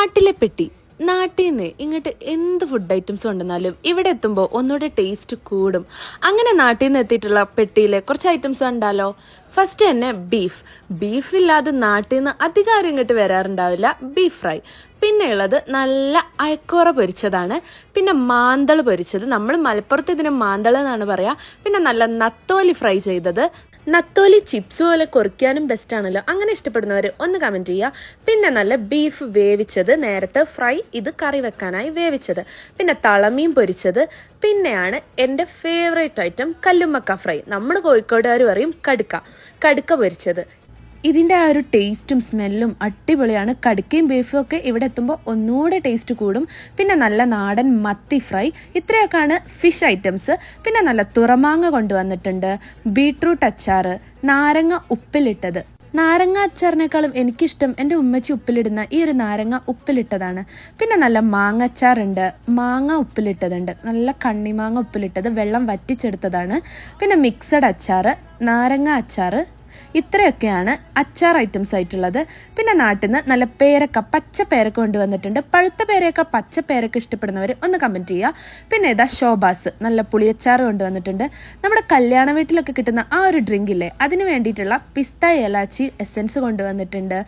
നാട്ടിലെ പെട്ടി. നാട്ടിൽ നിന്ന് ഇങ്ങോട്ട് എന്ത് ഫുഡ് ഐറ്റംസ് കൊണ്ടുവന്നാലും ഇവിടെ എത്തുമ്പോൾ ഒന്നുകൂടെ ടേസ്റ്റ് കൂടും. അങ്ങനെ നാട്ടിൽ നിന്ന് എത്തിയിട്ടുള്ള പെട്ടിയിലെ കുറച്ച് ഐറ്റംസ് കണ്ടാലോ. ഫസ്റ്റ് തന്നെ ബീഫ് ഇല്ലാതെ നാട്ടിൽ നിന്ന് അധികം ഇങ്ങോട്ട് വരാറുണ്ടാവില്ല. Beef fry. പിന്നെ ഉള്ളത് നല്ല അയക്കോറ പൊരിച്ചതാണ്. പിന്നെ മാന്തൾ പൊരിച്ചത്, നമ്മൾ മലപ്പുറത്ത് ഇതിന് മാന്തൾ എന്നാണ് പറയുക. പിന്നെ നല്ല നത്തോലി ഫ്രൈ ചെയ്തത്. നത്തോലി ചിപ്സ് പോലെ കൊറിക്കാനും ബെസ്റ്റ് ആണല്ലോ. അങ്ങനെ ഇഷ്ടപ്പെടുന്നവർ ഒന്ന് കമൻറ്റ് ചെയ്യുക. പിന്നെ നല്ല ബീഫ് വേവിച്ചത്, നേരത്തെ ഫ്രൈ, ഇത് കറി വെക്കാനായി വേവിച്ചത്. പിന്നെ തളമീൻ പൊരിച്ചത്. പിന്നെയാണ് എൻ്റെ ഫേവറേറ്റ് ഐറ്റം കല്ലുമ്മക്ക ഫ്രൈ. നമ്മൾ കോഴിക്കോടുകാർ പറയും കടുക്ക പൊരിച്ചത്. ഇതിൻ്റെ ആ ഒരു ടേസ്റ്റും സ്മെല്ലും അടിപൊളിയാണ്. കടുക്കയും ബീഫും ഒക്കെ ഇവിടെ എത്തുമ്പോൾ ഒന്നുകൂടെ ടേസ്റ്റ് കൂടും. പിന്നെ നല്ല നാടൻ മത്തി ഫ്രൈ. ഇത്രയൊക്കെയാണ് ഫിഷ് ഐറ്റംസ്. പിന്നെ നല്ല തുറമാങ്ങ കൊണ്ടുവന്നിട്ടുണ്ട്, ബീട്രൂട്ട് അച്ചാർ, നാരങ്ങ ഉപ്പിലിട്ടത്. നാരങ്ങ അച്ചാറിനേക്കാളും എനിക്കിഷ്ടം എൻ്റെ ഉമ്മച്ചി ഉപ്പിലിടുന്ന ഈ ഒരു നാരങ്ങ ഉപ്പിലിട്ടതാണ്. പിന്നെ നല്ല മാങ്ങച്ചാറുണ്ട്, മാങ്ങ ഉപ്പിലിട്ടതുണ്ട്, നല്ല കണ്ണിമാങ്ങ ഉപ്പിലിട്ടത്, വെള്ളം വറ്റിച്ചെടുത്തതാണ്. പിന്നെ മിക്സഡ് അച്ചാർ, നാരങ്ങ അച്ചാർ. ഇത്രയൊക്കെയാണ് അച്ചാർ ഐറ്റംസ് ആയിട്ടുള്ളത്. പിന്നെ നാട്ടിൽ നിന്ന് നല്ല പച്ച പേരക്ക കൊണ്ടുവന്നിട്ടുണ്ട്. പഴുത്ത പേരക്ക, പച്ച പേരക്ക ഇഷ്ടപ്പെടുന്നവർ ഒന്ന് കമൻറ്റ് ചെയ്യുക. പിന്നെ ഇതാ ഷോബാസ്, നല്ല പുളിയച്ചാറ് കൊണ്ടുവന്നിട്ടുണ്ട്. നമ്മുടെ കല്യാണ വീട്ടിലൊക്കെ കിട്ടുന്ന ആ ഒരു ഡ്രിങ്ക് ഇല്ലേ, അതിന് വേണ്ടിയിട്ടുള്ള പിസ്ത ഏലാച്ചി എസെൻസ് കൊണ്ടുവന്നിട്ടുണ്ട്.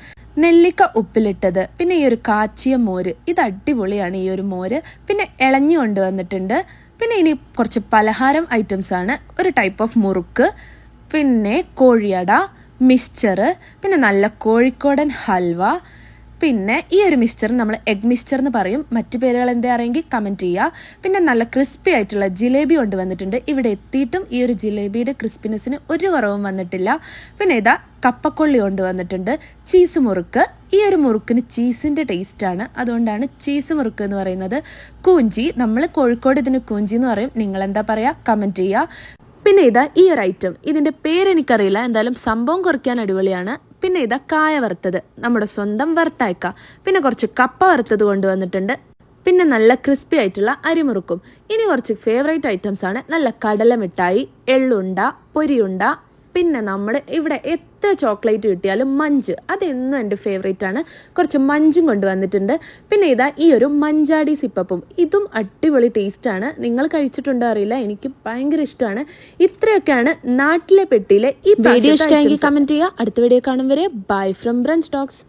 നെല്ലിക്ക ഉപ്പിലിട്ടത്. പിന്നെ ഈ ഒരു കാച്ചിയ മോര്, ഇത് അടിപൊളിയാണ് ഈ ഒരു മോര്. പിന്നെ ഇളഞ്ഞി കൊണ്ടുവന്നിട്ടുണ്ട്. പിന്നെ ഇനി കുറച്ച് പലഹാരം ഐറ്റംസ് ആണ്. ഒരു ടൈപ്പ് ഓഫ് മുറുക്ക്, പിന്നെ കോഴിയട, മിക്സ്ചർ, പിന്നെ നല്ല കോഴിക്കോടൻ ഹൽവ. പിന്നെ ഈ ഒരു മിക്സ്ചർ നമ്മൾ എഗ് മിക്സ്ചർ എന്ന് പറയും. മറ്റു പേരുകൾ എന്താ അറിയെങ്കിൽ കമൻറ്റ് ചെയ്യുക. പിന്നെ നല്ല ക്രിസ്പി ആയിട്ടുള്ള ജിലേബി കൊണ്ടുവന്നിട്ടുണ്ട്. ഇവിടെ എത്തിയിട്ടും ഈ ഒരു ജിലേബിയുടെ ക്രിസ്പിനെസ്സിന് ഒരു കുറവും വന്നിട്ടില്ല. പിന്നെ ഇതാ കപ്പക്കൊള്ളി കൊണ്ടുവന്നിട്ടുണ്ട്, ചീസ് മുറുക്ക്. ഈ ഒരു മുറുക്കിന് ചീസിൻ്റെ ടേസ്റ്റാണ്, അതുകൊണ്ടാണ് ചീസ് മുറുക്ക് എന്ന് പറയുന്നത്. കൂഞ്ചി, നമ്മൾ കോഴിക്കോട് ഇതിന് കൂഞ്ചി എന്ന് പറയും. നിങ്ങളെന്താ പറയുക, കമൻറ്റ് ചെയ്യുക. പിന്നെ ഇതാ ഈ ഒരു ഐറ്റം, ഇതിൻ്റെ പേരെനിക്കറിയില്ല, എന്തായാലും സംഭവം കുറിക്കാൻ അടിപൊളിയാണ്. പിന്നെ ഇതാ കായ വറുത്തത്, നമ്മുടെ സ്വന്തം വറുത്തയക്ക. പിന്നെ കുറച്ച് കപ്പ വറുത്തത് കൊണ്ടുവന്നിട്ടുണ്ട്. പിന്നെ നല്ല ക്രിസ്പി ആയിട്ടുള്ള അരിമുറുക്കും. ഇനി കുറച്ച് ഫേവറേറ്റ് ഐറ്റംസ് ആണ്. നല്ല കടല മിഠായി, എള്ളുണ്ട, പൊരിയുണ്ട. പിന്നെ നമ്മൾ ഇവിടെ എത്ര ചോക്ലേറ്റ് കിട്ടിയാലും മഞ്ച്, അതെന്നും എൻ്റെ ഫേവറേറ്റ് ആണ്. കുറച്ച് മഞ്ചും കൊണ്ടുവന്നിട്ടുണ്ട്. പിന്നെ ഇതാ ഈ ഒരു മഞ്ചാടി സിപ്പപ്പും, ഇതും അടിപൊളി ടേസ്റ്റാണ്. നിങ്ങൾ കഴിച്ചിട്ടുണ്ടോ അറിയില്ല, എനിക്ക് ഭയങ്കര ഇഷ്ടമാണ്. ഇത്രയൊക്കെയാണ് നാട്ടിലെ പെട്ടിയിലെ ഈ വീഡിയോ. ഇഷ്ടമെങ്കിൽ കമൻറ്റ് ചെയ്യുക. അടുത്ത വീഡിയോ കാണും വരെ ബൈ ഫ്രം ബ്രഞ്ച് ടോക്സ്.